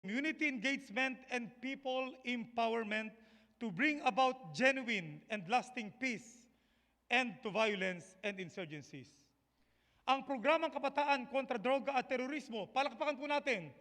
community engagement and people empowerment to bring about genuine and lasting peace and to violence and insurgencies. Ang programang Kabataan kontra Droga at Terorismo, palakpakan po natin,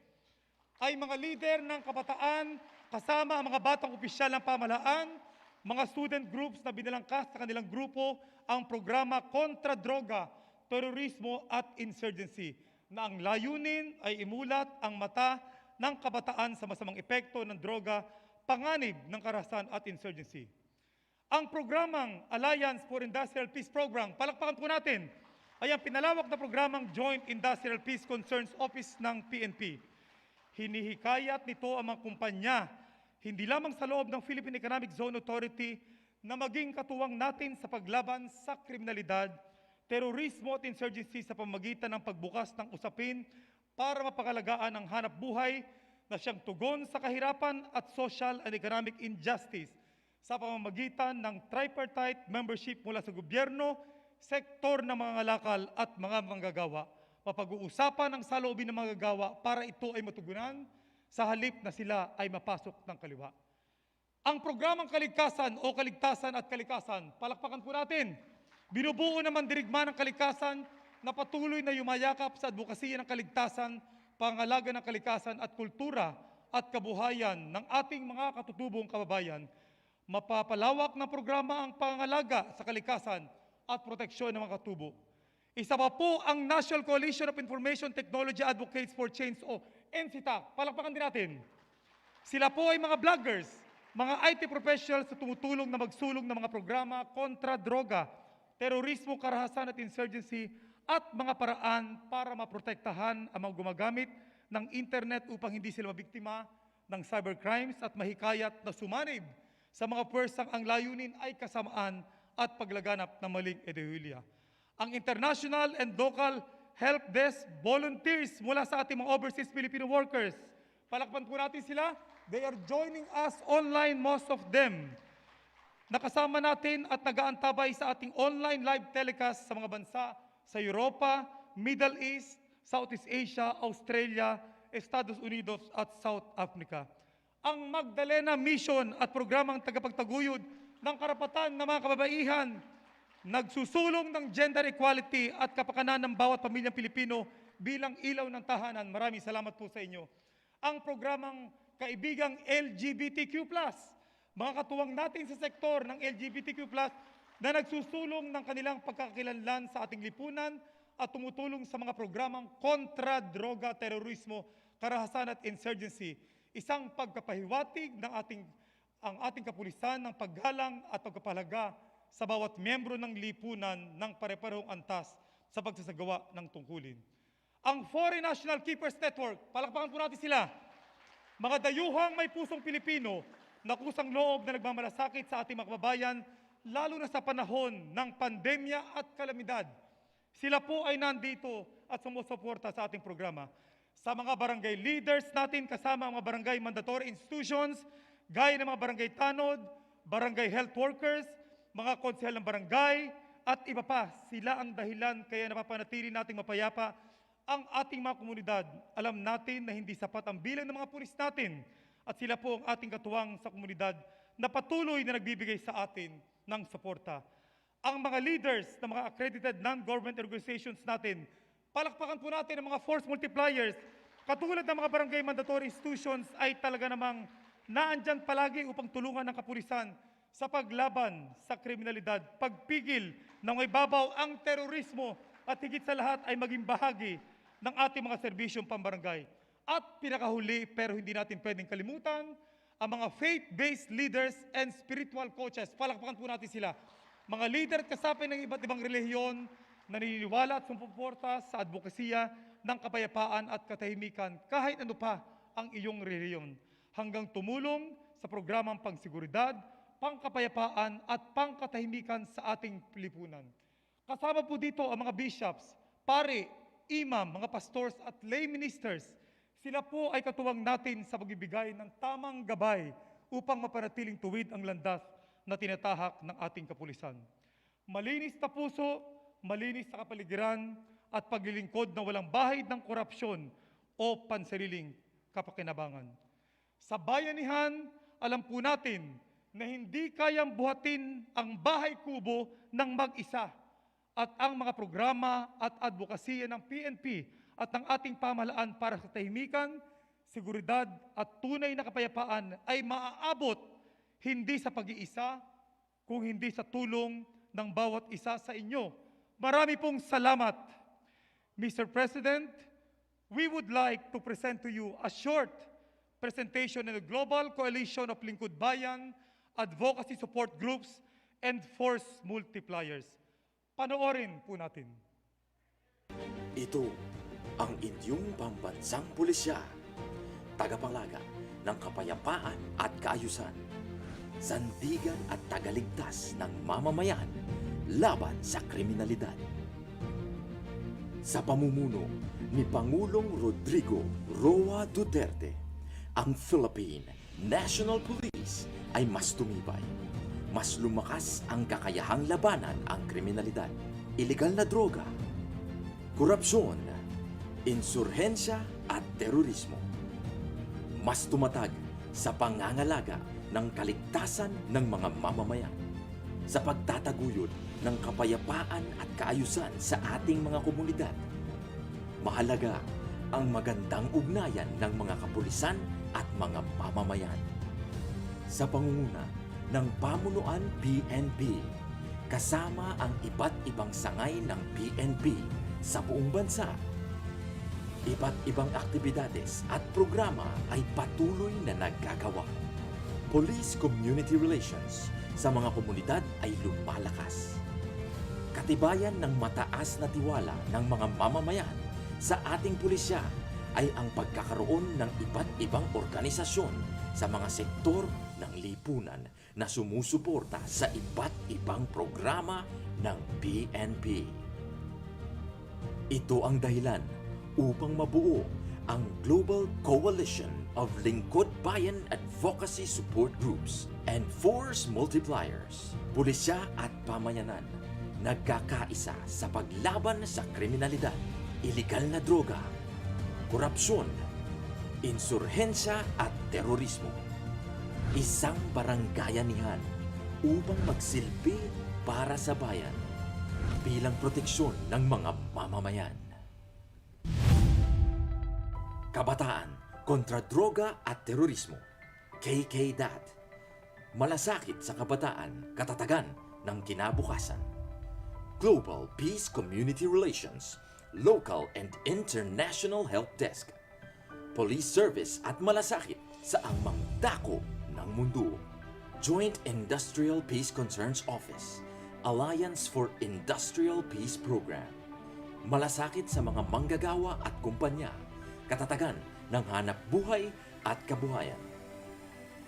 ay mga lider ng kabataan kasama ang mga batang opisyal ng pamahalaan, mga student groups na binalangkas sa kanilang grupo ang programa kontra droga, terorismo at insurgency na ang layunin ay imulat ang mata ng kabataan sa masamang epekto ng droga, panganib ng karahasan at insurgency. Ang programang Alliance for Industrial Peace Program, palakpakan po natin, ay ang pinalawak na programang Joint Industrial Peace Concerns Office ng PNP. Hinihikayat nito ang mga kumpanya, hindi lamang sa loob ng Philippine Economic Zone Authority, na maging katuwang natin sa paglaban sa kriminalidad, terorismo at insurgency sa pamamagitan ng pagbukas ng usapin para mapangalagaan ang hanap buhay na siyang tugon sa kahirapan at social and economic injustice sa pamamagitan ng tripartite membership mula sa gobyerno, sektor ng mga ngalakal at mga manggagawa. Mapag-uusapan ang saloobin ng mga gagawa para ito ay matugunan sa halip na sila ay mapasok ng kaliwa. Ang programang Kaligtasan o Kaligtasan at Kalikasan, palakpakan po natin, binubuo naman dirigma ng kalikasan na patuloy na yumayakap sa advokasya ng kaligtasan, pangalaga ng kalikasan at kultura at kabuhayan ng ating mga katutubong kababayan. Mapapalawak ng programa ang pangalaga sa kalikasan at proteksyon ng mga katubo. Isa pa po ang National Coalition of Information Technology Advocates for Change o NCTAC. Palakpakan din natin. Sila po ay mga vloggers, mga IT professionals na tumutulong na magsulong ng mga programa kontra droga, terorismo, karahasan at insurgency at mga paraan para maprotektahan ang mga gumagamit ng internet upang hindi sila mabiktima ng cybercrimes at mahikayat na sumanib sa mga puwersang ang layunin ay kasamaan at paglaganap ng maling ideologya. Ang international and local help desk volunteers mula sa ating mga overseas Filipino workers, palakpan po natin sila, they are joining us online, most of them. Nakasama natin at nag-aantabay sa ating online live telecast sa mga bansa sa Europa, Middle East, Southeast Asia, Australia, Estados Unidos at South Africa. Ang Magdalena Mission at programang tagapagtaguyod ng karapatan ng mga kababaihan, nagsusulong ng gender equality at kapakanan ng bawat pamilyang Pilipino bilang ilaw ng tahanan. Maraming salamat po sa inyo. Ang programang Kaibigang LGBTQ+, mga katuwang natin sa sektor ng LGBTQ+, na nagsusulong ng kanilang pagkakakilanlan sa ating lipunan at tumutulong sa mga programang kontra droga, terorismo, karahasan at insurgency. Isang pagkapahiwatig ng ang ating kapulisan ng paggalang at pagpapahalaga sa bawat miyembro ng lipunan ng pare-parehong antas sa pagsasagawa ng tungkulin. Ang Foreign National Keepers Network, palakpakan po natin sila, mga dayuhang may pusong Pilipino na kusang loob na nagmamalasakit sa ating mga kababayan, lalo na sa panahon ng pandemya at kalamidad. Sila po ay nandito at sumusuporta sa ating programa. Sa mga barangay leaders natin, kasama ang mga barangay mandatory institutions, gaya ng mga barangay tanod, barangay health workers, mga konsehal ng barangay, at iba pa, sila ang dahilan kaya napapanatili nating mapayapa ang ating mga komunidad. Alam natin na hindi sapat ang bilang ng mga pulis natin at sila po ang ating katuwang sa komunidad na patuloy na nagbibigay sa atin ng suporta. Ang mga leaders ng mga accredited non-government organizations natin, palakpakan po natin ang mga force multipliers, katulad ng mga barangay mandatory institutions ay talaga namang naandyan palagi upang tulungan ng kapulisan sa paglaban sa kriminalidad, pagpigil ng may babaw ang terorismo at higit sa lahat ay maging bahagi ng ating mga serbisyong pambarangay. At pinakahuli pero hindi natin pwedeng kalimutan, ang mga faith-based leaders and spiritual coaches. Palakpakan po natin sila. Mga leader at kasapi ng iba't ibang relihiyon na naniniwala at sumuporta sa advokasya ng kapayapaan at katahimikan kahit ano pa ang iyong relihiyon, hanggang tumulong sa programang pangsiguridad, pangkapayapaan at pangkatahimikan sa ating lipunan. Kasama po dito ang mga bishops, pare, imam, mga pastors at lay ministers. Sila po ay katuwang natin sa pagbibigay ng tamang gabay upang mapanatiling tuwid ang landas na tinatahak ng ating kapulisan. Malinis na puso, malinis na kapaligiran, at paglilingkod na walang bahid ng korupsyon o pansariling kapakinabangan. Sa bayanihan, alam po natin na hindi kayang buhatin ang bahay kubo ng mag-isa at ang mga programa at advokasya ng PNP at ng ating pamahalaan para sa tahimikan, seguridad at tunay na kapayapaan ay maaabot hindi sa pag-iisa, kung hindi sa tulong ng bawat isa sa inyo. Marami pong salamat. Mr. President, we would like to present to you a short presentation in the Global Coalition of Lingkod Bayan Advocacy Support Groups and Force Multipliers. Panoorin po natin. Ito ang inyong pambansang pulisya, tagapanglaga ng kapayapaan at kaayusan, sandigan at tagaligtas ng mamamayan laban sa kriminalidad. Sa pamumuno ni Pangulong Rodrigo Roa Duterte, ang Philippine National Police ay mas tumibay, mas lumakas ang kakayahang labanan ang kriminalidad, ilegal na droga, korupsyon, insurhensya at terorismo. Mas tumatag sa pangangalaga ng kaligtasan ng mga mamamayan, sa pagtataguyod ng kapayapaan at kaayusan sa ating mga komunidad. Mahalaga ang magandang ugnayan ng mga kapulisan at mga mamamayan. Sa pangunguna ng pamunuan PNP, kasama ang iba't ibang sangay ng PNP sa buong bansa, iba't ibang aktibidades at programa ay patuloy na naggagawa. Police-community relations sa mga komunidad ay lumalakas. Katibayan ng mataas na tiwala ng mga mamamayan sa ating pulisya ay ang pagkakaroon ng iba't ibang organisasyon sa mga sektor ng lipunan na sumusuporta sa iba't ibang programa ng PNP. Ito ang dahilan upang mabuo ang Global Coalition of Lingkod Bayan Advocacy Support Groups and Force Multipliers. Pulisya at pamayanan nagkakaisa sa paglaban sa kriminalidad, ilegal na droga, korupsyon, insurhensya at terorismo. Isang barangayanihan upang magsilbi para sa bayan bilang proteksyon ng mga mamamayan. Kabataan kontra droga at terorismo. KK-DAT. Malasakit sa kabataan, katatagan ng kinabukasan. Global Peace Community Relations, Local and International Help Desk. Police Service at malasakit sa angmang dako ng mundo. Joint Industrial Peace Concerns Office, Alliance for Industrial Peace Program. Malasakit sa mga manggagawa at kumpanya, katatagan ng hanap buhay at kabuhayan.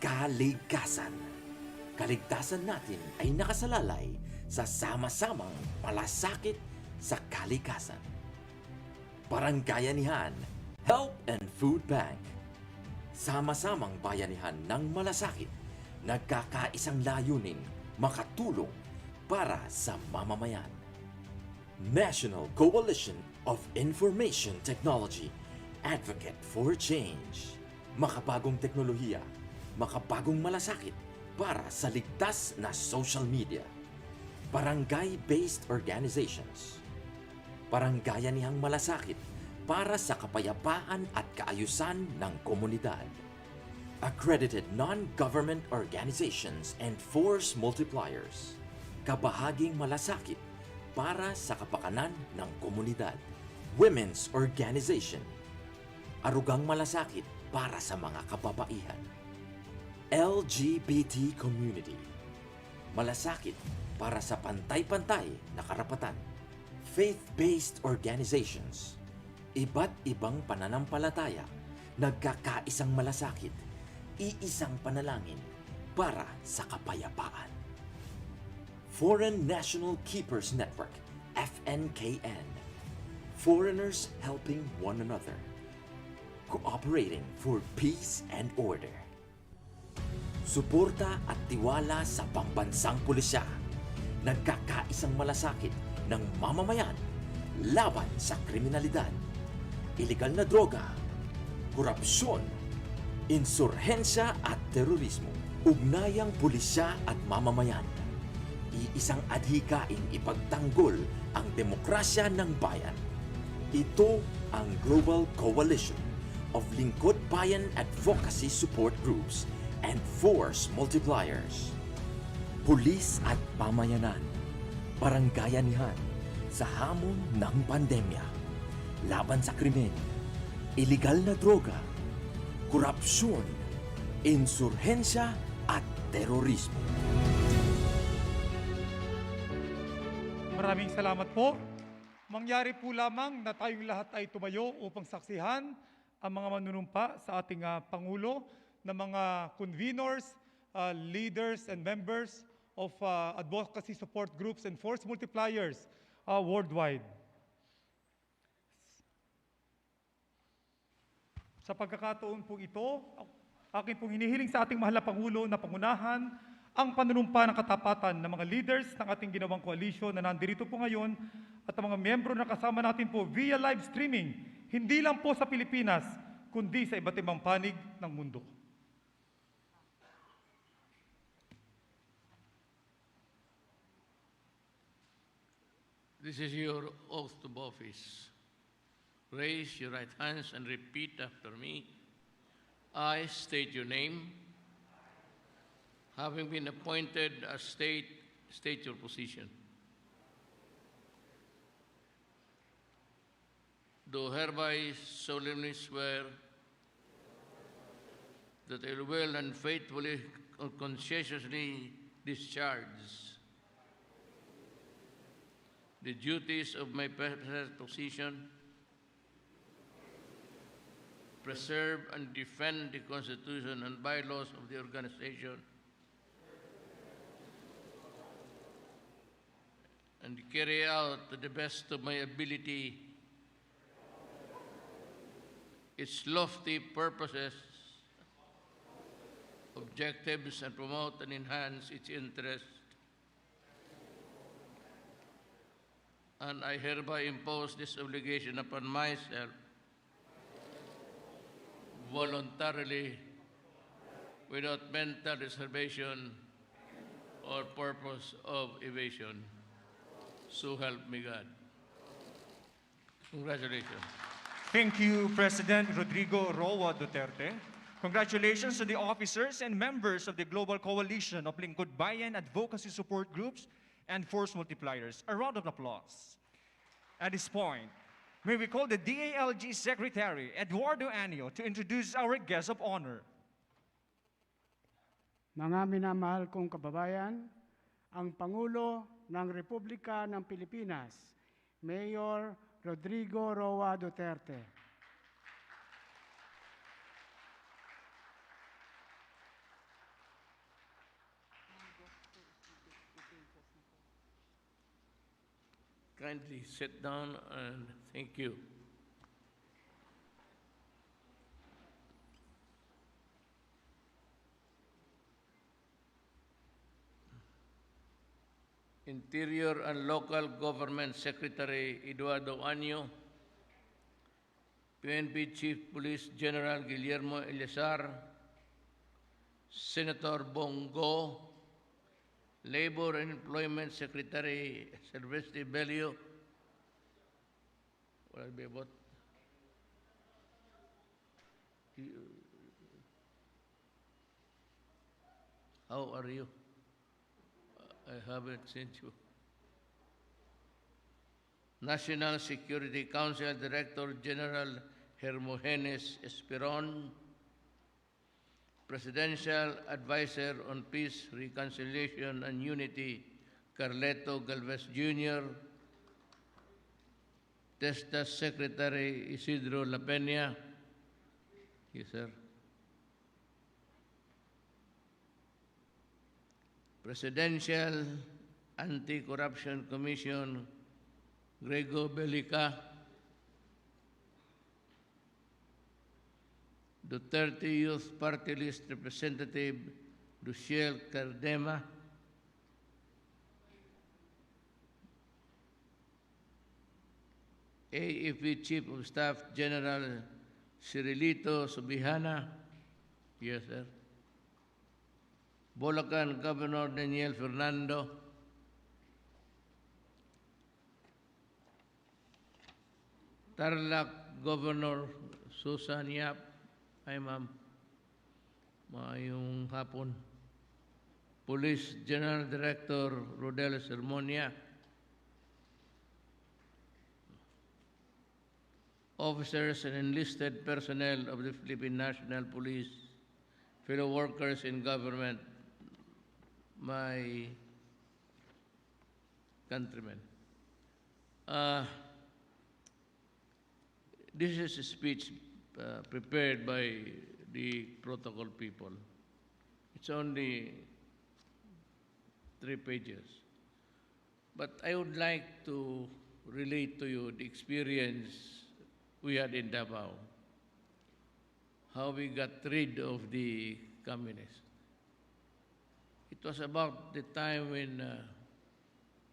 Kaligtasan. Kaligtasan natin ay nakasalalay sa sama-samang malasakit sa kalikasan. Barangayanihan, Help and Food Bank. Sama-samang bayanihan ng malasakit, nagkakaisang layuning makatulong para sa mamamayan. National Coalition of Information Technology, Advocate for Change. Makabagong teknolohiya, makabagong malasakit para sa ligtas na social media. Barangay-based organizations. Barangayanihan malasakit para sa kapayapaan at kaayusan ng komunidad. Accredited non-government organizations and force multipliers. Kabahaging malasakit para sa kapakanan ng komunidad. Women's organization. Arugang malasakit para sa mga kababaihan. LGBT community. Malasakit para sa pantay-pantay na karapatan. Faith-based organizations. Iba't ibang pananampalataya, nagkakaisang malasakit, iisang panalangin para sa kapayapaan. Foreign National Keepers Network, FNKN. Foreigners helping one another. Cooperating for peace and order. Suporta at tiwala sa pambansang pulisya. Nagkakaisang malasakit ng mamamayan laban sa kriminalidad, ilegal na droga, korupsyon, Insurhensya at terorismo, ugnayang pulisya at mamamayan. Iisang adhikaing ipagtanggol ang demokrasya ng bayan. Ito ang Global Coalition of Lingkod Bayan Advocacy Support Groups and Force Multipliers. Pulis at pamayanan, barangayanihan sa hamon ng pandemya, laban sa krimen, iligal na droga, korupsyon, insurhensya at terorismo. Maraming salamat po. Mangyari po lamang na tayong lahat ay tumayo upang saksihan ang mga manunumpa sa ating Pangulo, na mga conveners, leaders, and members of advocacy support groups and force multipliers worldwide. Sa pagkakataon po ito, akin pong hinihiling sa ating mahal na Pangulo na pangunahan ang panunumpa ng katapatan ng mga leaders ng ating ginawang koalisyon na nandirito po ngayon at ang mga miyembro na kasama natin po via live streaming, hindi lang po sa Pilipinas, kundi sa iba't ibang panig ng mundo. This is your oath of office. Raise your right hands and repeat after me. I state your name. Having been appointed as state your position. Do hereby solemnly swear that I will well and faithfully and conscientiously discharge the duties of my present position, preserve and defend the Constitution and bylaws of the organization, and carry out to the best of my ability its lofty purposes, objectives, and promote and enhance its interests. And I hereby impose this obligation upon myself voluntarily, without mental reservation or purpose of evasion. So help me God. Congratulations. Thank you, President Rodrigo Roa Duterte. Congratulations to the officers and members of the Global Coalition of Lingkod Bayan Advocacy Support Groups and Force Multipliers. A round of applause. At this point, may we call the DALG Secretary, Eduardo Anio, to introduce our guest of honor. Mga minamahal kong kababayan, ang Pangulo ng Republika ng Pilipinas, Mayor Rodrigo Roa Duterte. Kindly sit down and thank you. Interior and Local Government Secretary Eduardo Anio, PNP Chief Police General Guillermo Eleazar, Senator Bongo, Labor and Employment Secretary Silvestre Bello, what be about? How are you? I haven't seen you. National Security Council Director General Hermogenes Esperon, Presidential Advisor on Peace, Reconciliation and Unity, Carleto Galvez Jr., TESTA Secretary Isidro La Peña. Yes, sir. Presidential Anti-Corruption Commission, Grego Belica. Duterte Youth Party List Representative Luciel Cardema, AFP Chief of Staff General Cirilito Subihana, Yes, sir. Bulacan Governor Daniel Fernando. Tarlac Governor Susan Yap. Hi, ma'am. Maayong hapon. Police General Director Rodel Sermonia. Officers and enlisted personnel of the Philippine National Police, fellow workers in government, my countrymen. This is a speech prepared by the protocol people. It's only 3 pages. But I would like to relate to you the experience we had in Davao, how we got rid of the communists. It was about the time when,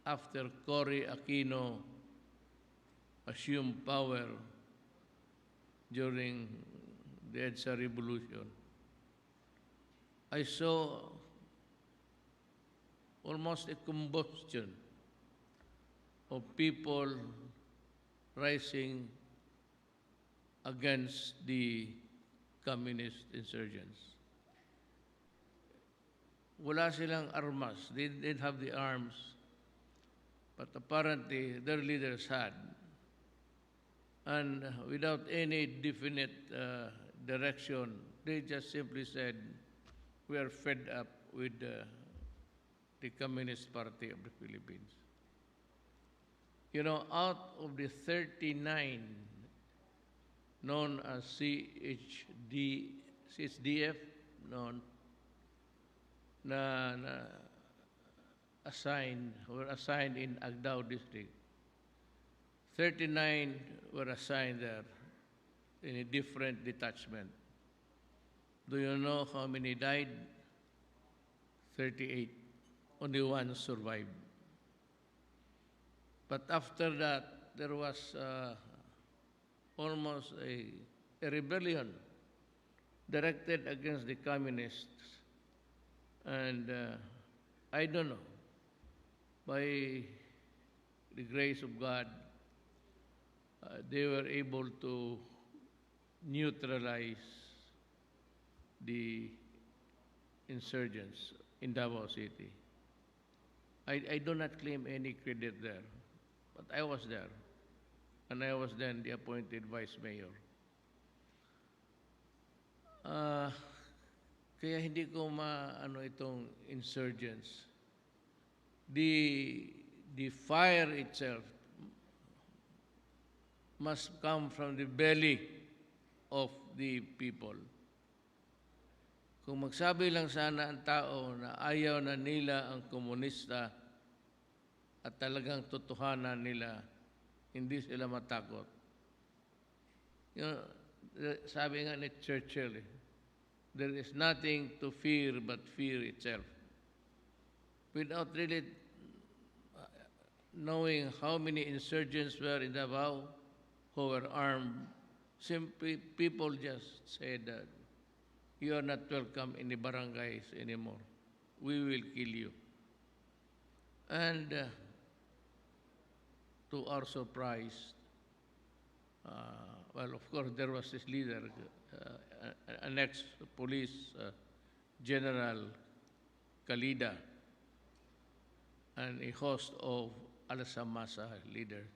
after Cory Aquino assumed power during the EDSA Revolution, I saw almost a combustion of people rising against the communist insurgents. Wala silang armas. They didn't have the arms, but apparently their leaders had. And without any definite direction, they just simply said, we are fed up with the Communist Party of the Philippines. You know, out of the 39 known as CHDF, known were assigned in Agdao district. 39 were assigned there in a different detachment. Do you know how many died? 38. Only one survived. But after that, there was almost a rebellion directed against the communists. And I don't know, by the grace of God, they were able to neutralize the insurgents in Davao City. I do not claim any credit there, but I was there, and I was then the appointed vice mayor. Kaya hindi ko maano itong insurgents. The fire itself must come from the belly of the people. Kung magsabi lang sana ang tao na ayaw na nila ang komunista at talagang totohanan nila, hindi sila matakot. You know, sabi nga ni Churchill, there is nothing to fear but fear itself. Without really knowing how many insurgents were in Davao who were armed, simply people just said that you are not welcome in the barangays anymore. We will kill you. And to our surprise, well, of course, there was this leader, an ex-police general, Kalida, and a host of Alasamasa leaders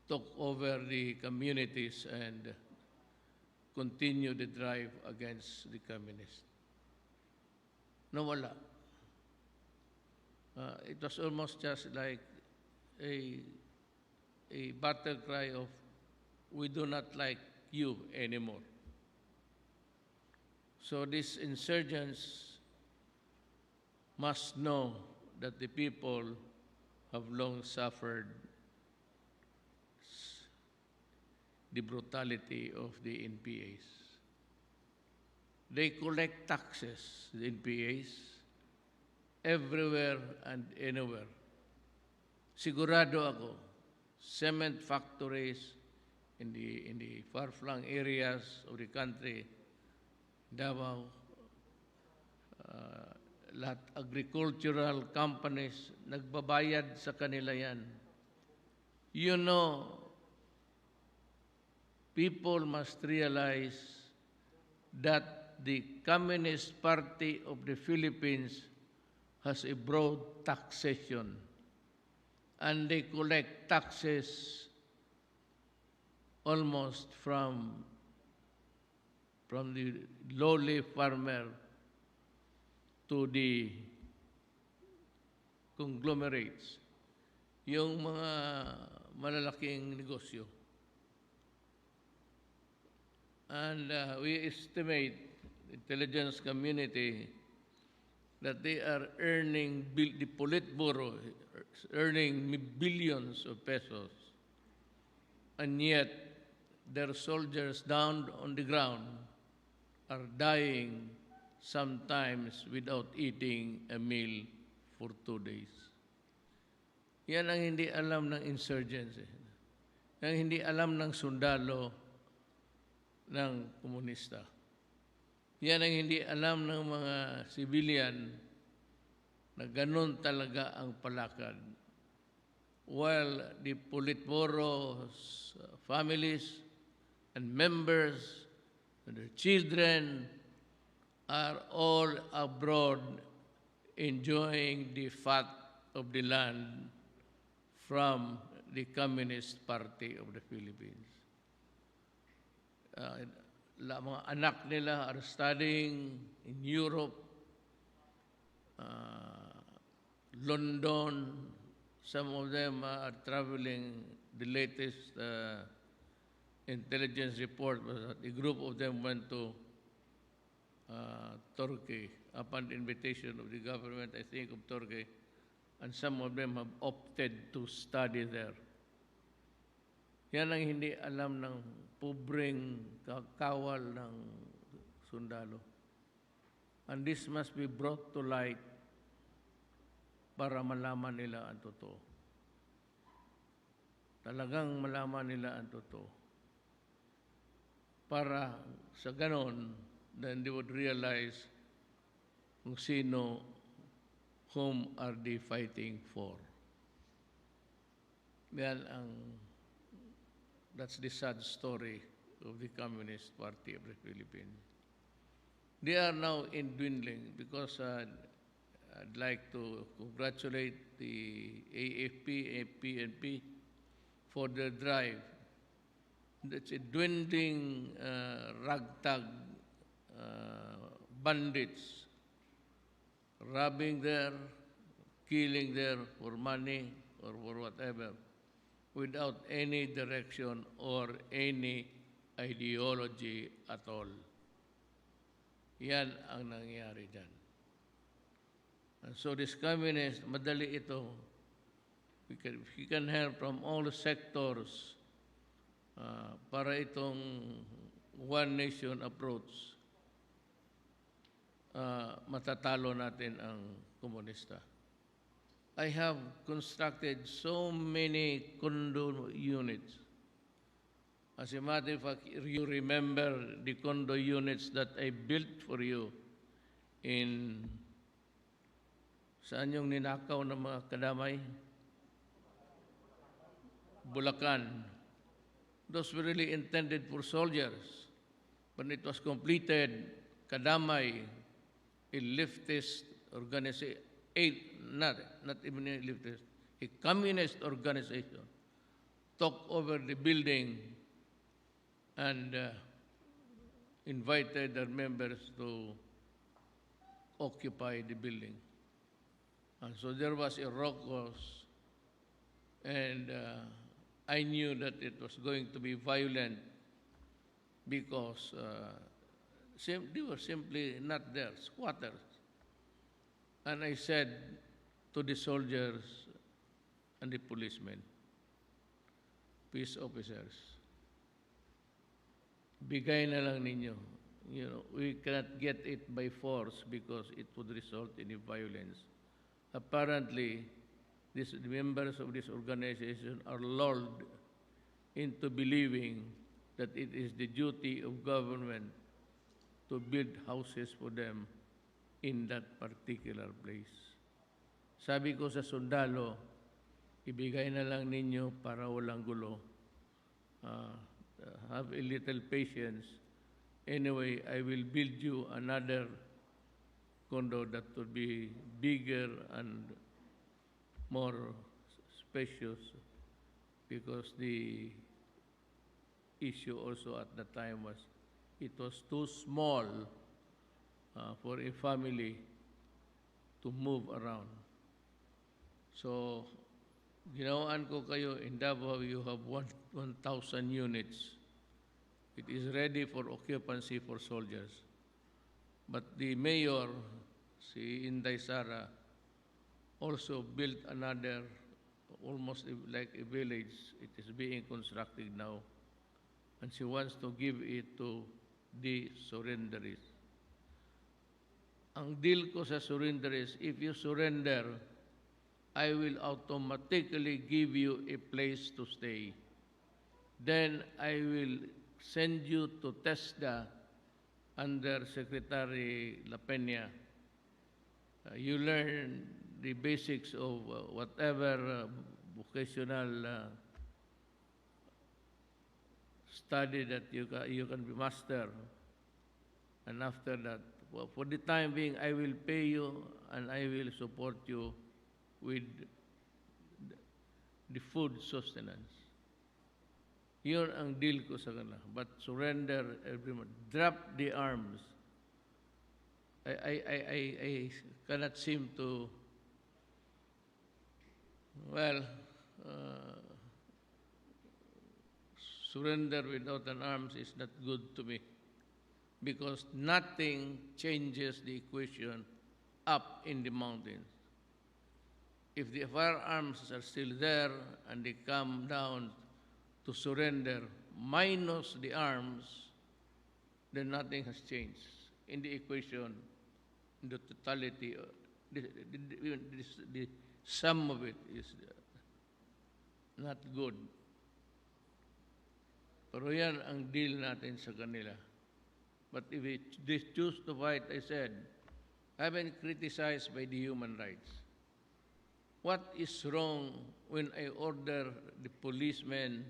took over the communities and continue the drive against the communists. Nawala. It was almost just like a battle cry of, we do not like you anymore. So these insurgents must know that the people have long suffered the brutality of the NPAs. They collect taxes, the NPAs, everywhere and anywhere. Sigurado ako, cement factories in the far-flung areas of the country, Davao, lahat agricultural companies, nagbabayad sa kanila yan. You know, people must realize that the Communist Party of the Philippines has a broad taxation, and they collect taxes almost from the lowly farmer to the conglomerates, yung mga malalaking negosyo. And we estimate, intelligence community, that they are earning, the Politburo is earning billions of pesos, and yet their soldiers down on the ground are dying sometimes without eating a meal for 2 days. Yan ang hindi alam ng insurgents. Yan ang hindi alam ng sundalo ng komunista. Yan ang hindi alam ng mga civilian na ganun talaga ang palakad. While the Politburo's families and members and their children are all abroad enjoying the fat of the land from the Communist Party of the Philippines. Mga anak nila are studying in Europe, London. Some of them are traveling. The latest intelligence report was that a group of them went to Turkey upon the invitation of the government, I think, of Turkey, and some of them have opted to study there. Yan ang hindi alam ng pobreng kawal ng sundalo. And this must be brought to light para malaman nila ang totoo. Talagang malaman nila ang totoo. Para sa ganon, then they would realize kung sino, whom are they fighting for. That's the sad story of the Communist Party of the Philippines. They are now in dwindling because I'd like to congratulate the AFP, PNP for their drive. It's a dwindling ragtag bandits robbing there, killing there for money or for whatever, without any direction or any ideology at all. Yan ang nangyayari dyan. And so this communist, madali ito. We can help from all the sectors para itong one nation approach. Matatalo natin ang komunista. I have constructed so many condo units. As a matter of fact, you remember the condo units that I built for you in saan yung ninakaw ng mga kadamay? Bulacan. Those were really intended for soldiers. When it was completed, kadamay, a leftist organization, not even a leftist, a communist organization, took over the building and invited their members to occupy the building. And so there was a raucous, and I knew that it was going to be violent because they were simply not there, squatters. And I said to the soldiers and the policemen, peace officers, bigay na lang ninyo. You know, we cannot get it by force because it would result in a violence. Apparently, the members of this organization are lulled into believing that it is the duty of government to build houses for them in that particular place. Sabi ko sa sundalo, ibigay na lang ninyo para walang gulo. Have a little patience. Anyway, I will build you another condo that will be bigger and more spacious, because the issue also at the time was it was too small for a family to move around. So, ginawaan ko kayo, in Davao you have 1,000 units. It is ready for occupancy for soldiers. But the mayor, si Inday Sara, also built another, almost like a village. It is being constructed now. And she wants to give it to the surrenderies. Ang deal ko sa surrenderies, if you surrender, I will automatically give you a place to stay. Then I will send you to TESDA under Secretary La Peña. You learn the basics of whatever vocational study that you can be master. And after that, for the time being, I will pay you and I will support you with the food sustenance. Yun ang deal ko sa kanila. But surrender everyone. Drop the arms. I cannot seem to, surrender without an arms is not good to me, because nothing changes the equation up in the mountains. If the firearms are still there and they come down to surrender minus the arms, then nothing has changed in the equation, in the totality. The sum of it is not good. Pero yan ang deal natin sa kanila. But if they choose to fight, I said, I've been criticized by the human rights. What is wrong when I order the policemen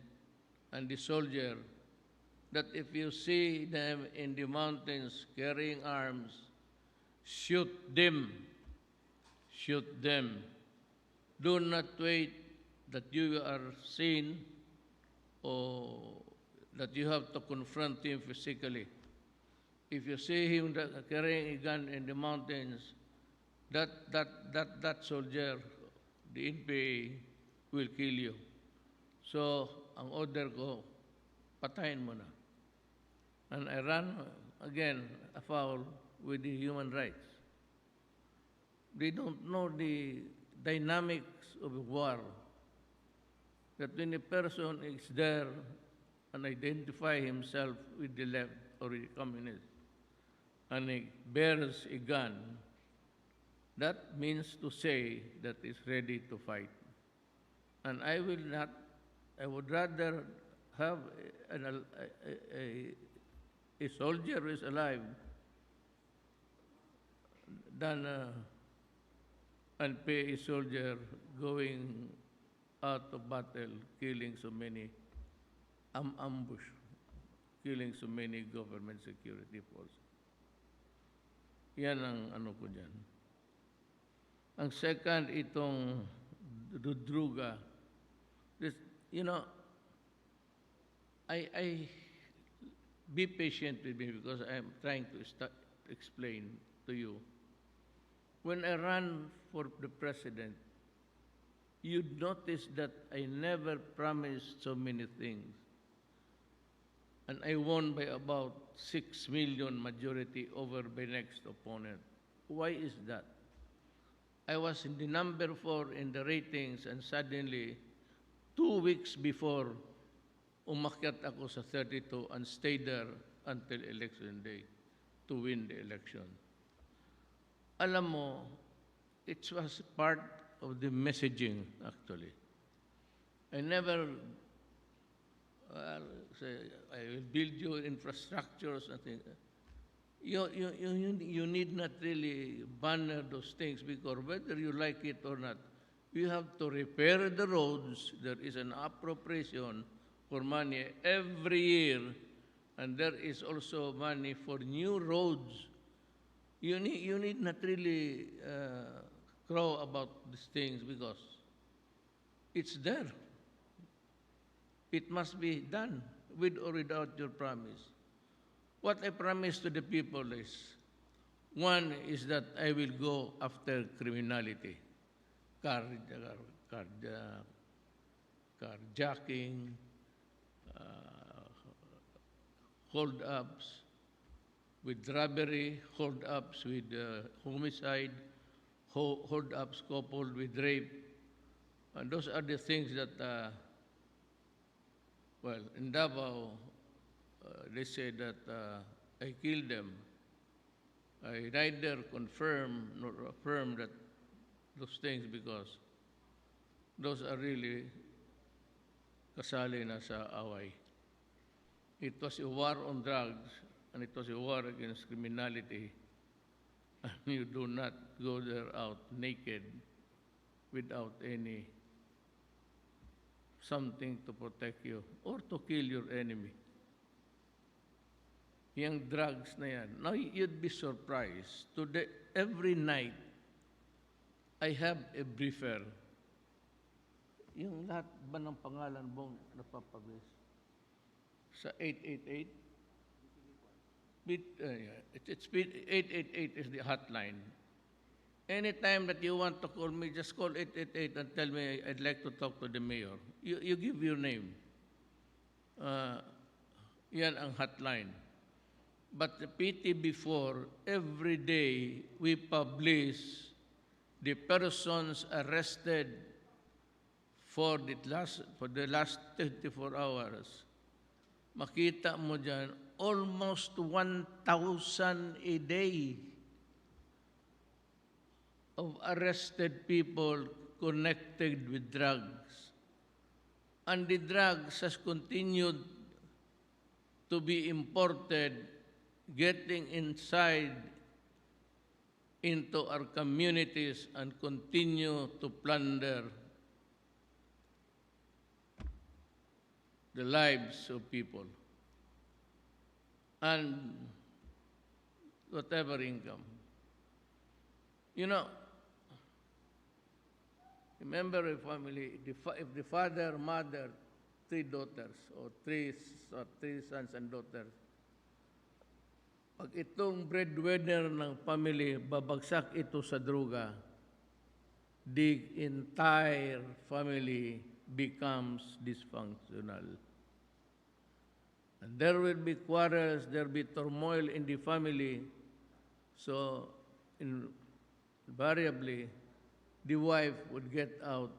and the soldier that if you see them in the mountains carrying arms, shoot them. Shoot them. Do not wait that you are seen or that you have to confront him physically. If you see him carrying a gun in the mountains, that soldier, the NPA, will kill you. So, ang order ko, patayin mo na. And I ran again afoul with the human rights. They don't know the dynamics of a war. That when a person is there and identify himself with the left or with the communist, and he bears a gun, that means to say that he's ready to fight. And I will not, I would rather have a soldier who is alive than and pay a soldier going out of battle, killing so many, ambush, killing so many government security forces. Yan ang ano ko dyan. Ang second, itong Rudruga. This, I be patient with me because I'm trying to explain to you. When I ran for the president, you'd notice that I never promised so many things. And I won by about 6 million majority over my next opponent. Why is that? I was in the number 4 in the ratings, and suddenly, 2 weeks before, umakyat ako sa 32 and stayed there until election day to win the election. Alam mo, it was part of the messaging, actually. I never say, I will build you infrastructures. you need not really banner those things, because whether you like it or not, you have to repair the roads. There is an appropriation for money every year, and there is also money for new roads. You need not really crow about these things, because it's there. It must be done with or without your promise. What I promise to the people is, one is that I will go after criminality, carjacking, hold-ups with robbery, hold-ups with homicide, hold-ups coupled with rape. And those are the things that, well, in Davao, they say that I killed them. I neither confirm nor affirm that those things, because those are really kasali na sa away. It was a war on drugs, and it was a war against criminality. And you do not go there out naked without any something to protect you or to kill your enemy. Yung drugs na yan. Now, you'd be surprised. Today, every night, I have a briefer. Yung lahat ba ng pangalan mong napapabilis? Sa 888? It's 888 is the hotline. Anytime that you want to call me, just call 888 and tell me I'd like to talk to the mayor. You give your name. Yan ang hotline. But the PT before, every day we publish the persons arrested for the last 24 hours. Makita mo dyan, almost 1,000 a day of arrested people connected with drugs. And the drugs has continued to be imported, getting inside into our communities and continue to plunder the lives of people and whatever income. You know, remember a family, if the father, mother, 3 daughters or three sons and daughters, pag itong breadwinner ng family, babagsak ito sa droga, the entire family becomes dysfunctional. And there will be quarrels, there will be turmoil in the family. So, invariably, the wife would get out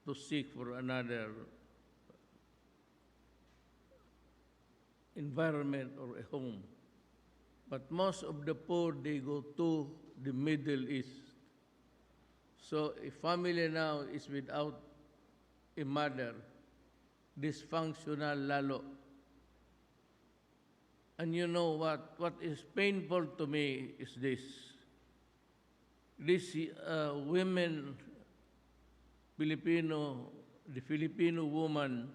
to seek for another environment or a home. But most of the poor, they go to the Middle East. So a family now is without a mother, dysfunctional lalo. And you know what is painful to me is this. These women, the Filipino woman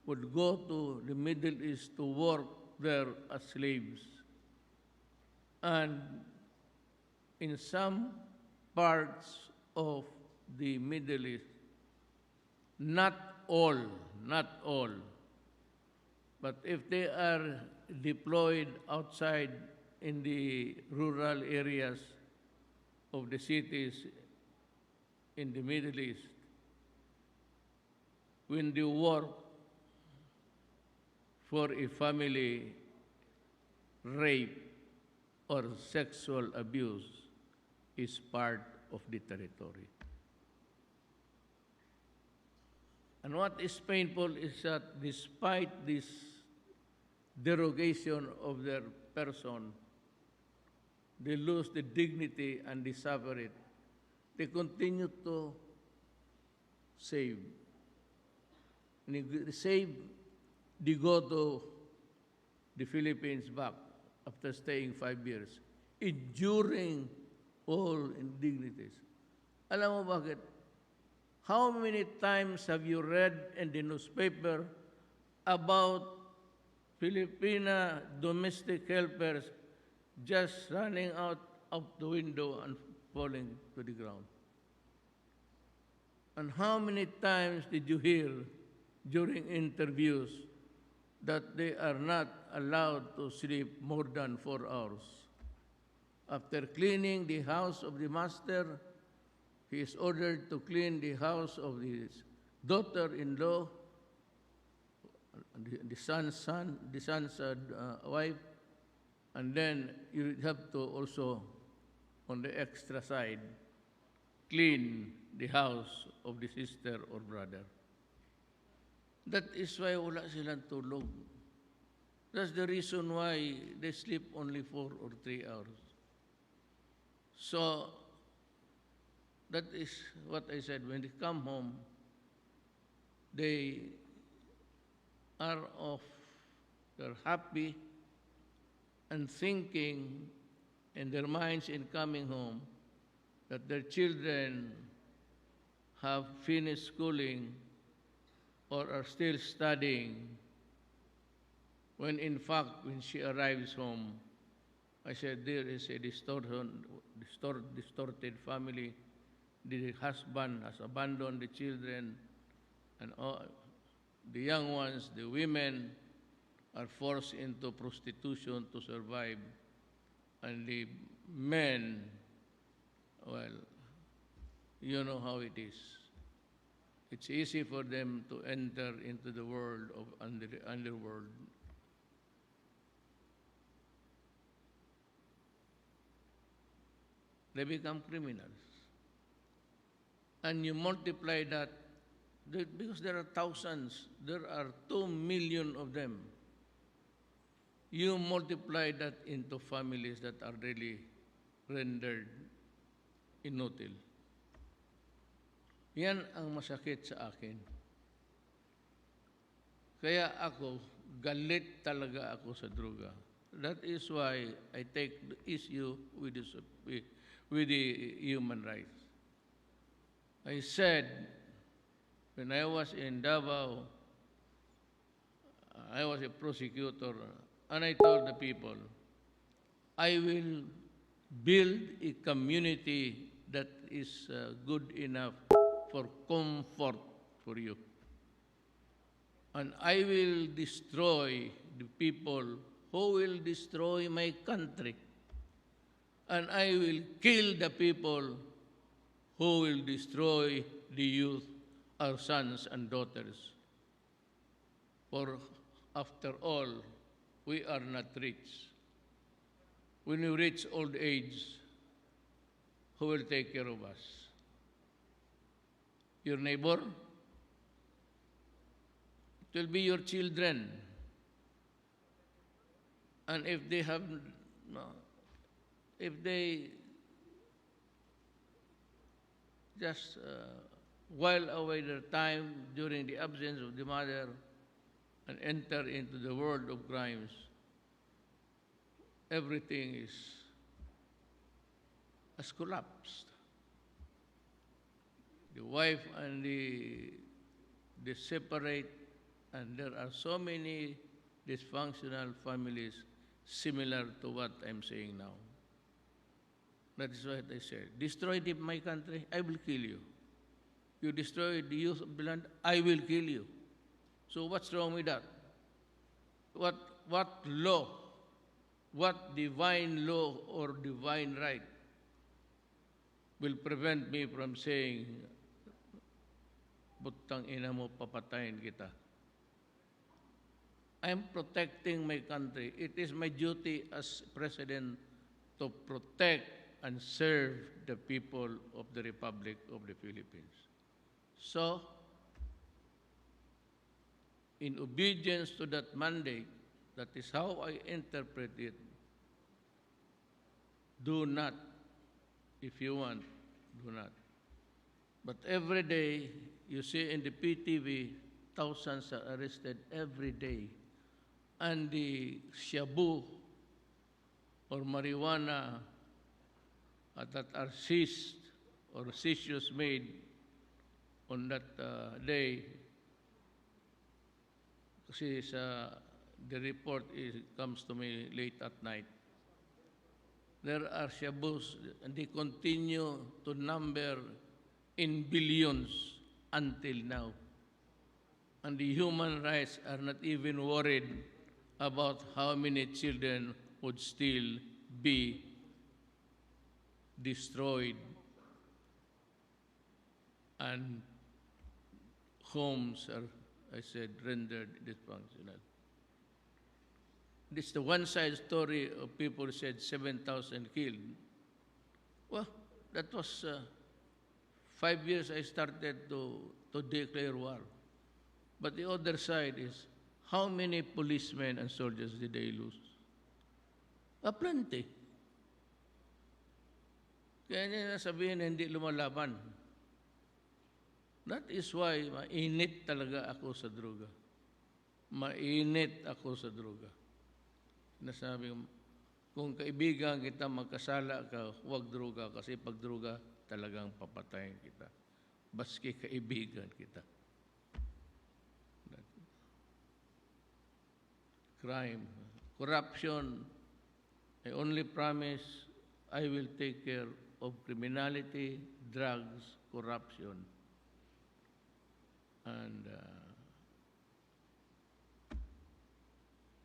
would go to the Middle East to work there as slaves. And in some parts of the Middle East, not all, but if they are deployed outside in the rural areas of the cities in the Middle East, when they work for a family, rape or sexual abuse is part of the territory. And what is painful is that despite this derogation of their person, they lose the dignity and they suffer it. They continue to save. They go to the Philippines back. after staying 5 years, enduring all indignities. Alam mo bakit? How many times have you read in the newspaper about Filipina domestic helpers just running out of the window and falling to the ground? And how many times did you hear during interviews that they are not allowed to sleep more than 4 hours? After cleaning the house of the master, he is ordered to clean the house of his daughter-in-law, the son's wife, and then you have to also, on the extra side, clean the house of the sister or brother. That is why wala silang tulog. That's the reason why they sleep only 4 or 3 hours. So, that is what I said. When they come home, they are off, they're happy and thinking in their minds in coming home that their children have finished schooling or are still studying, when in fact, when she arrives home, I said, there is a distorted family. The husband has abandoned the children, and all, the young ones, the women, are forced into prostitution to survive. And the men, well, you know how it is. It's easy for them to enter into the world of underworld. They become criminals. And you multiply that, because there are thousands, there are 2 million of them. You multiply that into families that are really rendered inutil. Yan ang masakit sa akin. Kaya ako, galit talaga ako sa droga. That is why I take the issue with the human rights. I said, when I was in Davao, I was a prosecutor, and I told the people, I will build a community that is good enough for comfort for you. And I will destroy the people who will destroy my country. And I will kill the people who will destroy the youth, our sons and daughters. For after all, we are not rich. When we reach old age, who will take care of us? Your neighbor? It will be your children. And if they have, if they just while away their time during the absence of the mother and enter into the world of crimes, everything has collapsed. The wife and they separate, and there are so many dysfunctional families similar to what I'm saying now. That is what I said. Destroy my country, I will kill you. You destroy the youth of the land, I will kill you. So what's wrong with that? What law, what divine law or divine right will prevent me from saying, butang ina mo, papatayin kita? I am protecting my country. It is my duty as president to protect and serve the people of the Republic of the Philippines. So, in obedience to that mandate, that is how I interpret it. Do not, if you want, do not. But every day, you see in the PTV, thousands are arrested every day. And the shabu or marijuana that are seized or seizures made on that day, kasi the report comes to me late at night. There are shabus, and they continue to number in billions until now. And the human rights are not even worried about how many children would still be destroyed and homes are, I said, rendered dysfunctional. This is the one-side story of people said 7,000 killed. Well, that was 5 years I started to declare war. But the other side is, how many policemen and soldiers did they lose? Plenty. Kaya niya sabihin na hindi lumalaban. That is why mainit talaga ako sa droga. Mainit ako sa droga. Nasabi ko, kung kaibigan kita, magkasala ka, huwag droga kasi pag droga, talagang papatayin kita. Baski kaibigan kita. Crime, corruption, I only promise I will take care of criminality, drugs, corruption. And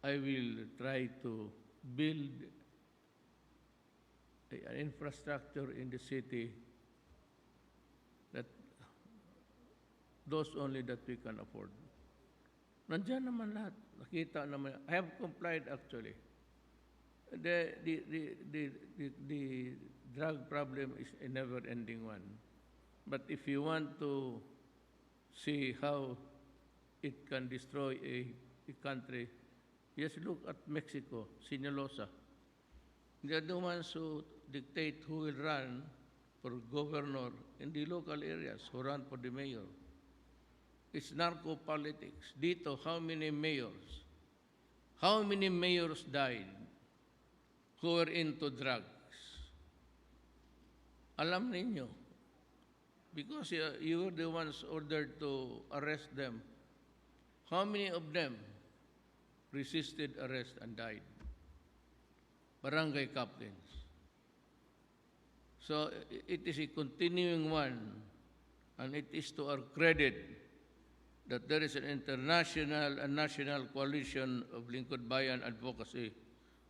I will try to build an infrastructure in the city that those only that we can afford. Nandiyan naman lahat. Nakita naman. I have complied actually. The drug problem is a never-ending one. But if you want to see how it can destroy a country, just look at Mexico, Sinaloa. They are the ones who dictate who will run for governor in the local areas, who run for the mayor. It's narco-politics. Dito, how many mayors? How many mayors died who were into drugs? Alam ninyo. Because you were the ones ordered to arrest them. How many of them resisted arrest and died? Barangay captains. So it is a continuing one, and it is to our credit that there is an international and national coalition of Lingkod Bayan Advocacy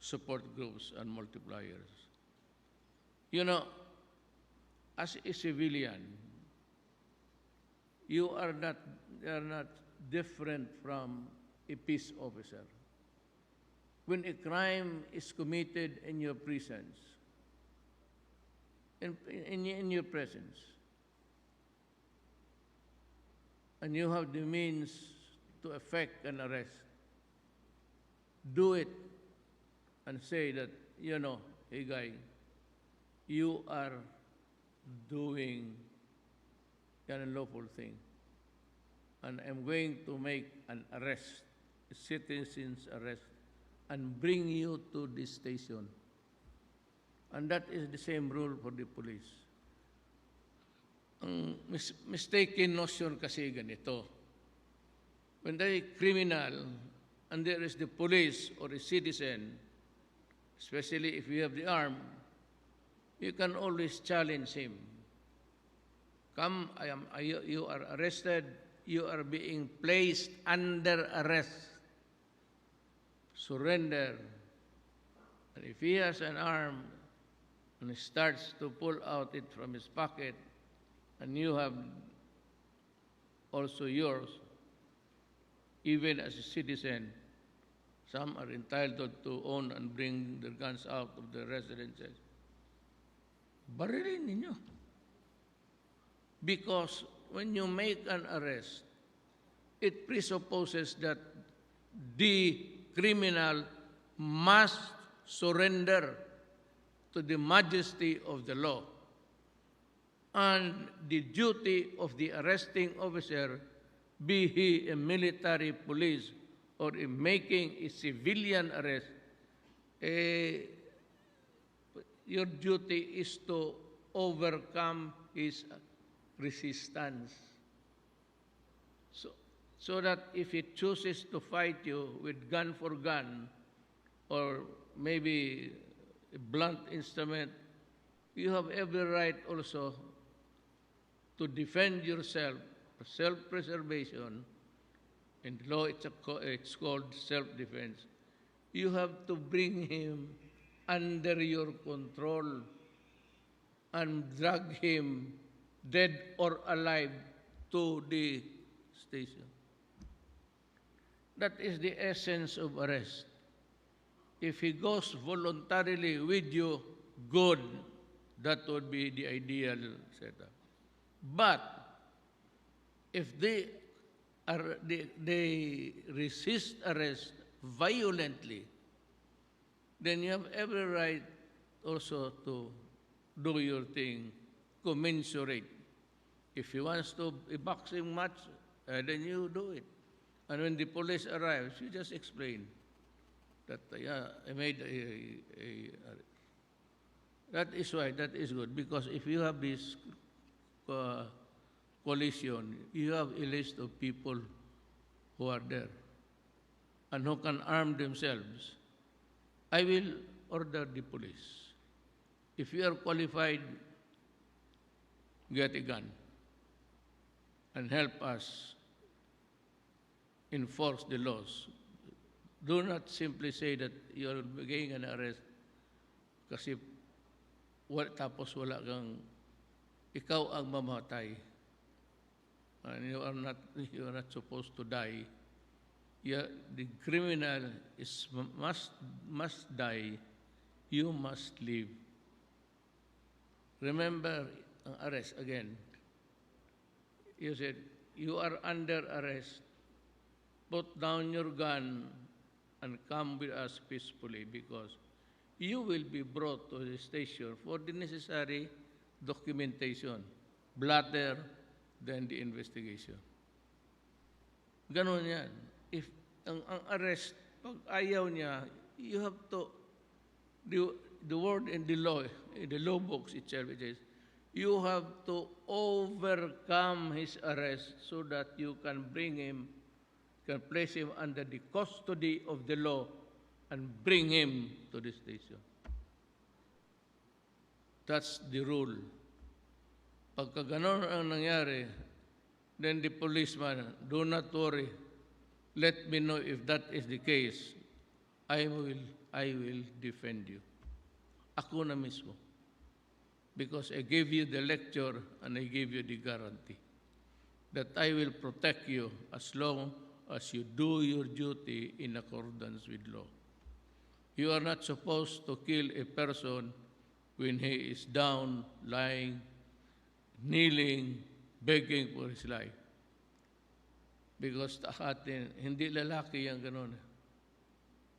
support groups and multipliers. You know, as a civilian, you are not different from a peace officer. When a crime is committed in your presence, in your presence, and you have the means to effect an arrest, do it and say that, you know, hey guy, you are doing an unlawful thing, and I'm going to make an arrest, a citizen's arrest, and bring you to this station. And that is the same rule for the police. Ang mistaken notion kasi ganito. When there is a criminal and there is the police or a citizen, especially if you have the arm, you can always challenge him. Come, you are arrested, you are being placed under arrest. Surrender. And if he has an arm and he starts to pull out it from his pocket, and you have also yours, even as a citizen, some are entitled to own and bring their guns out of their residences. Barilin ninyo. Because when you make an arrest, it presupposes that the criminal must surrender to the majesty of the law. And the duty of the arresting officer, be he a military police or in making a civilian arrest, your duty is to overcome his resistance. So that if he chooses to fight you with gun for gun, or maybe a blunt instrument, you have every right also to defend yourself, self-preservation. In law, it's called self-defense. You have to bring him under your control and drag him, dead or alive, to the station. That is the essence of arrest. If he goes voluntarily with you, good. That would be the ideal setup. But if they resist arrest violently, then you have every right also to do your thing commensurate. If he wants to a boxing match, then you do it. And when the police arrives, you just explain that, I made that is why, that is good. Because if you have this coalition, you have a list of people who are there and who can arm themselves. I will order the police. If you are qualified, get a gun and help us enforce the laws. Do not simply say that you are getting an arrest kasi tapos wala kang, ikaw ang mamatay. And you are not supposed to die. The criminal must die. You must live. Remember, arrest again. You said, you are under arrest. Put down your gun and come with us peacefully, because you will be brought to the station for the necessary documentation, blatter, then the investigation. Ganon yan. If ang arrest, pag ayaw niya, you have to, the word in the law books itself, it says, you have to overcome his arrest so that you can bring him, can place him under the custody of the law and bring him to the station. That's the rule. Pagka ganon ang nangyari, then the policeman, do not worry. Let me know if that is the case. I will defend you. Ako na mismo. Because I gave you the lecture and I gave you the guarantee that I will protect you as long as you do your duty in accordance with law. You are not supposed to kill a person when he is down, lying, kneeling, begging for his life. Because atin, hindi lalaki yung gano'n.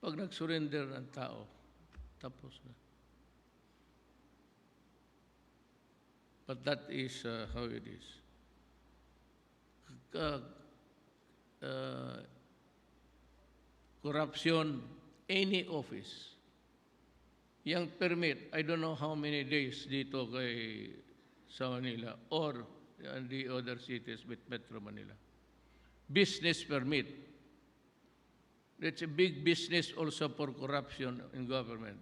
Pag nag-surrender ng tao, tapos na. But that is how it is. Corruption, any office. Yung permit, I don't know how many days dito sa Manila or in the other cities with Metro Manila. Business permit. That's a big business also for corruption in government.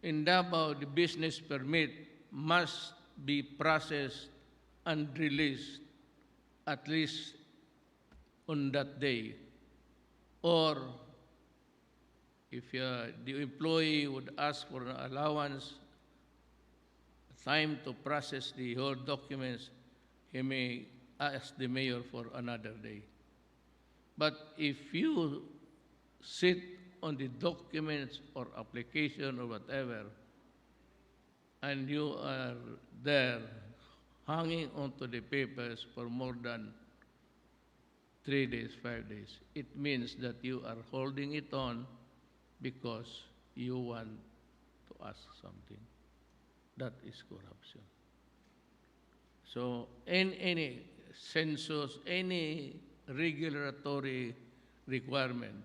In Davao, the business permit must be processed and released at least on that day. Or if the employee would ask for an allowance, time to process the whole documents, he may ask the mayor for another day. But if you sit on the documents or application or whatever, and you are there hanging onto the papers for more than 3 days, 5 days, it means that you are holding it on because you want to ask something. That is corruption. So, in any census, any regulatory requirement,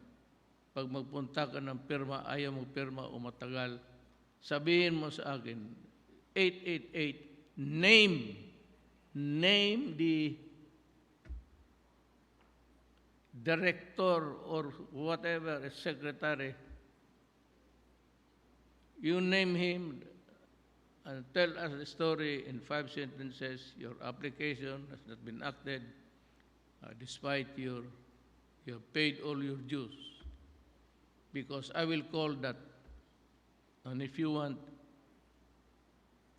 pag magpunta ka ng pirma, ayaw mo pirma o matagal, sabihin mo sa akin, 888, name the director or whatever, a secretary. You name him and tell us the story in 5 sentences. Your application has not been acted despite you have paid all your dues. Because I will call that, and if you want,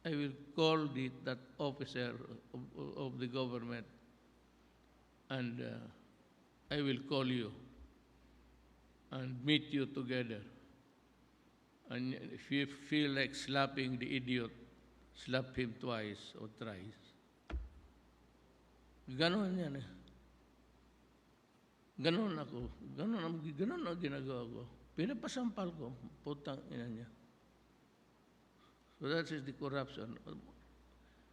I will call that officer of the government, and I will call you and meet you together. And if you feel like slapping the idiot, slap him twice or thrice. Ganon yan eh. Ganon ako. Ganon ang ginagawa ko. Pinapasampal ko. Putang ina niya. So that is the corruption.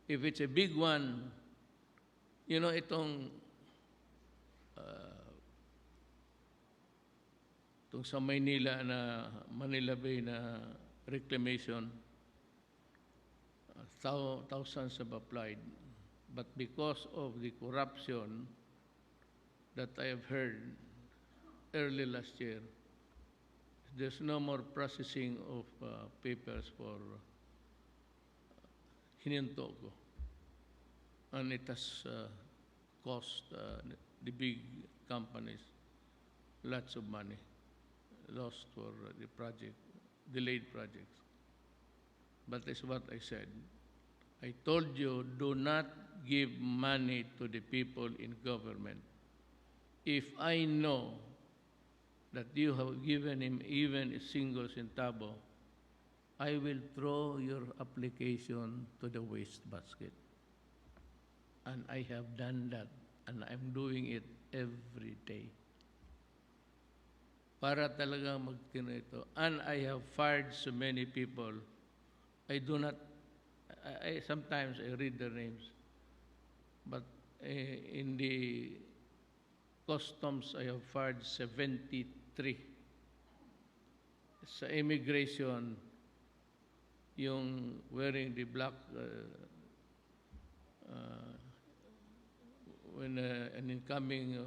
If it's a big one, you know, itong sa Manila Manila Bay na reclamation, thousands have applied. But because of the corruption that I have heard early last year, there's no more processing of papers for hininto ko. And it has cost the big companies lots of money, lost for the project, delayed projects. But that's what I said. I told you, do not give money to the people in government. If I know that you have given him even a single centavo, I will throw your application to the waste basket. And I have done that, and I'm doing it every day. Para talaga magtino ito. And I have fired so many people. I do not, sometimes I read their names. But in the customs, I have fired 73. Sa immigration, yung wearing the black, when an incoming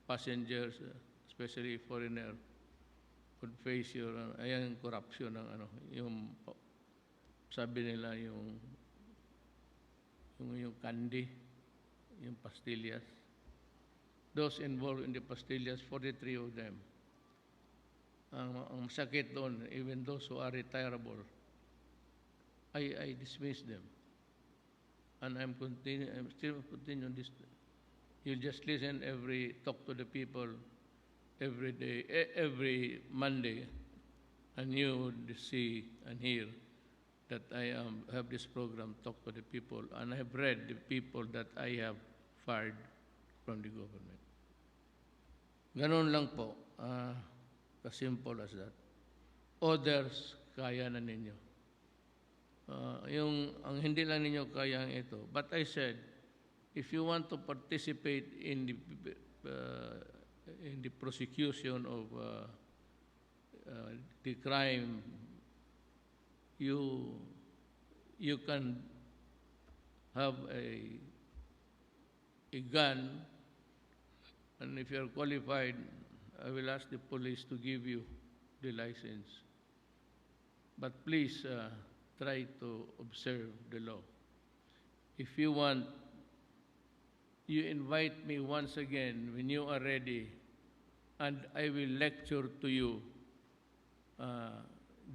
passengers, especially foreigner, could face your, ayan, corruption ng ano, yung, sabi nila yung candy, yung pastillas. Those involved in the pastillas, 43 of them. Ang sakit doon, even those who are retirable, I dismiss them. And I'm still continuing this. You just listen talk to the people every day, every Monday, and you would see and hear that I have this program, Talk to the People, and I have read the people that I have fired from the government. Ganon lang po, as simple as that. Others, kaya na ninyo. Ang hindi lang ninyo kaya ito. But I said, if you want to participate in the prosecution of the crime, you can have a gun, and if you are qualified, I will ask the police to give you the license. But please try to observe the law. If you want, you invite me once again when you are ready, and I will lecture to you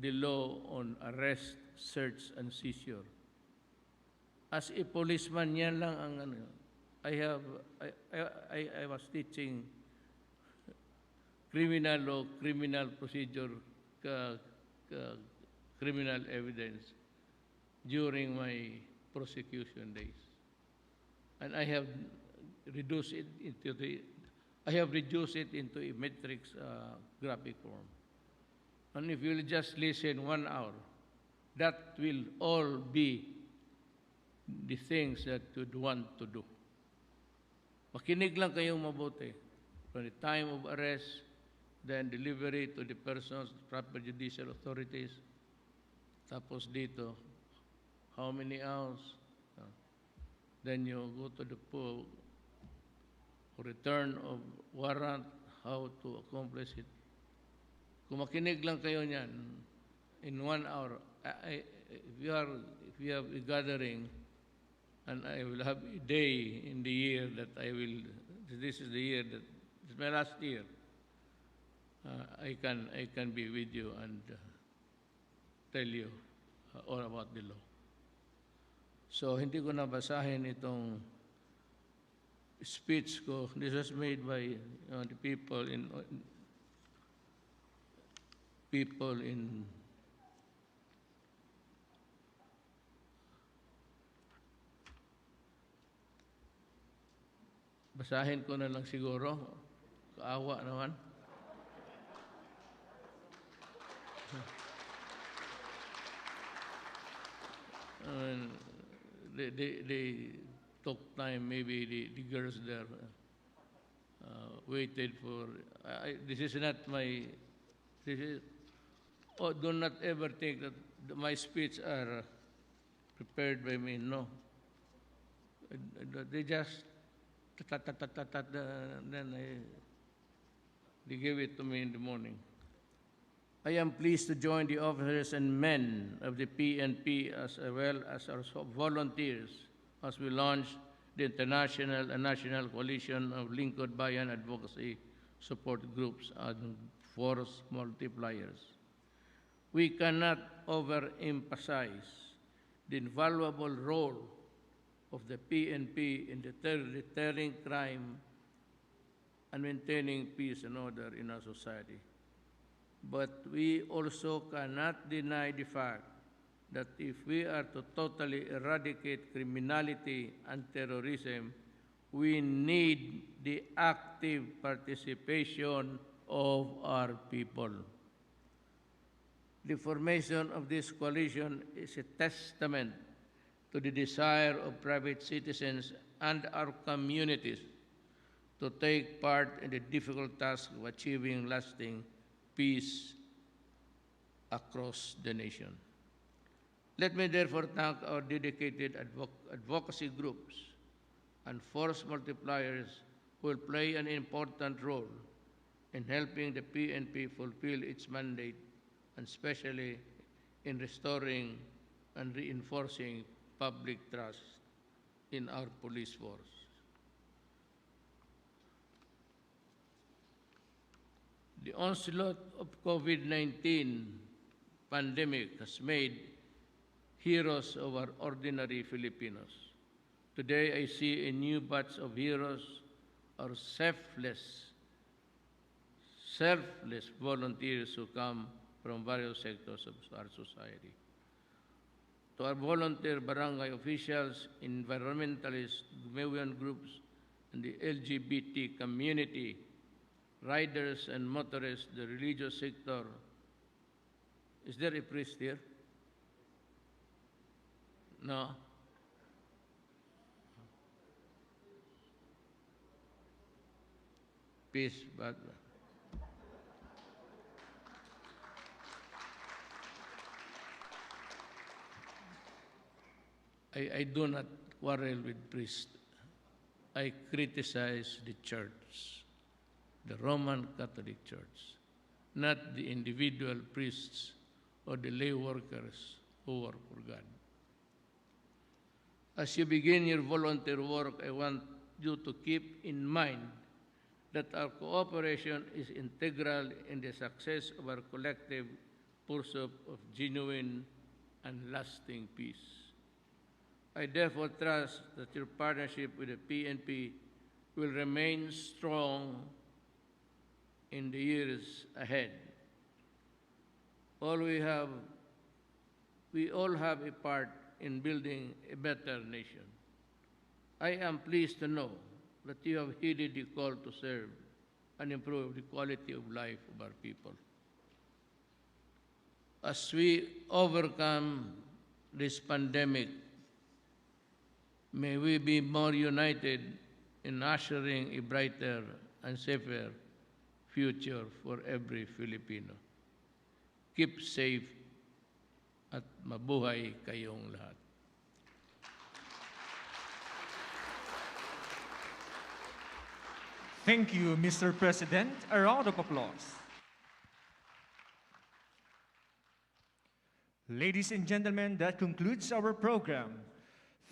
the law on arrest, search, and seizure. As a policeman, yan lang ang ano. I was teaching criminal law, criminal procedure, criminal evidence during my prosecution days. And I have reduced it into a matrix graphic form. And if you'll just listen 1 hour, that will all be the things that you'd want to do. Makinig lang kayong mabuti. From the time of arrest, then delivery to the persons, proper judicial authorities, Tapos dito, how many hours? Then you go to the return of warrant, how to accomplish it. Kung makinig lang kayo niyan, in 1 hour, if you have a gathering, and I will have a day in the year that this is the year that, it's my last year, I can be with you and tell you all about the law. So, hindi ko nabasahin itong speech ko. This was made by the people in basahin ko na lang siguro. Kaawa naman. They took time, maybe the girls there waited for, this is not my, do not ever think that my speech are prepared by me, no. They just, then they gave it to me in the morning. I am pleased to join the officers and men of the PNP as well as our volunteers as we launch the international and national coalition of Lingkod Bayan Advocacy support groups and force multipliers. We cannot overemphasize the invaluable role of the PNP in deterring crime and maintaining peace and order in our society. But we also cannot deny the fact that if we are to totally eradicate criminality and terrorism, we need the active participation of our people. The formation of this coalition is a testament to the desire of private citizens and our communities to take part in the difficult task of achieving lasting peace across the nation. Let me therefore thank our dedicated advocacy groups and force multipliers who will play an important role in helping the PNP fulfill its mandate, and especially in restoring and reinforcing public trust in our police force. The onslaught of COVID-19 pandemic has made heroes of our ordinary Filipinos. Today, I see a new batch of heroes, or selfless volunteers who come from various sectors of our society. To our volunteer barangay officials, environmentalists, women groups, and the LGBT community, riders and motorists, the religious sector. Is there a priest here? No? Peace, but I do not quarrel with priests. I criticize the church, the Roman Catholic Church, not the individual priests or the lay workers who work for God. As you begin your volunteer work, I want you to keep in mind that our cooperation is integral in the success of our collective pursuit of genuine and lasting peace. I therefore trust that your partnership with the PNP will remain strong in the years ahead. We all have a part in building a better nation. I am pleased to know that you have heeded the call to serve and improve the quality of life of our people. As we overcome this pandemic, may we be more united in ushering a brighter and safer future for every Filipino. Keep safe at mabuhay kayong lahat. Thank you, Mr. President. A round of applause. Ladies and gentlemen, that concludes our program.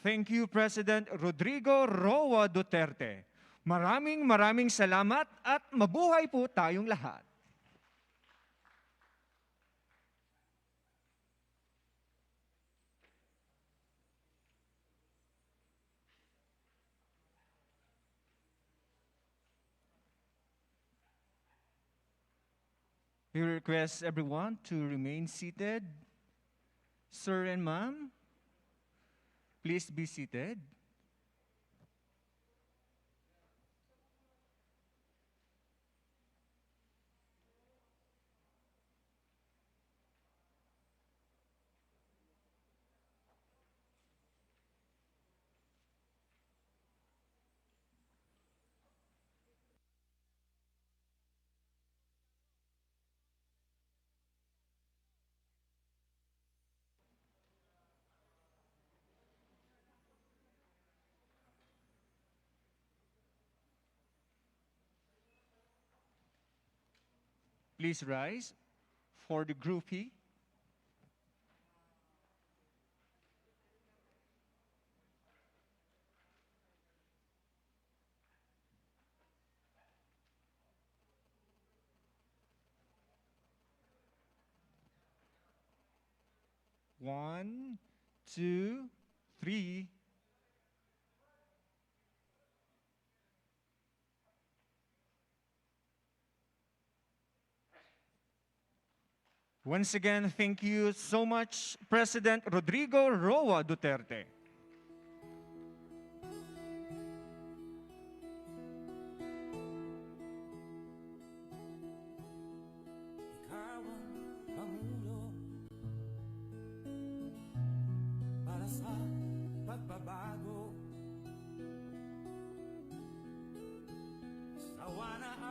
Thank you, President Rodrigo Roa Duterte. Maraming salamat at mabuhay po tayong lahat. We request everyone to remain seated. Sir and ma'am, please be seated. Please rise for the groupie. One, two, three. Once again, thank you so much, President Rodrigo Roa Duterte. Ikaw ang Pangulo para sa pagbabago. Sawa na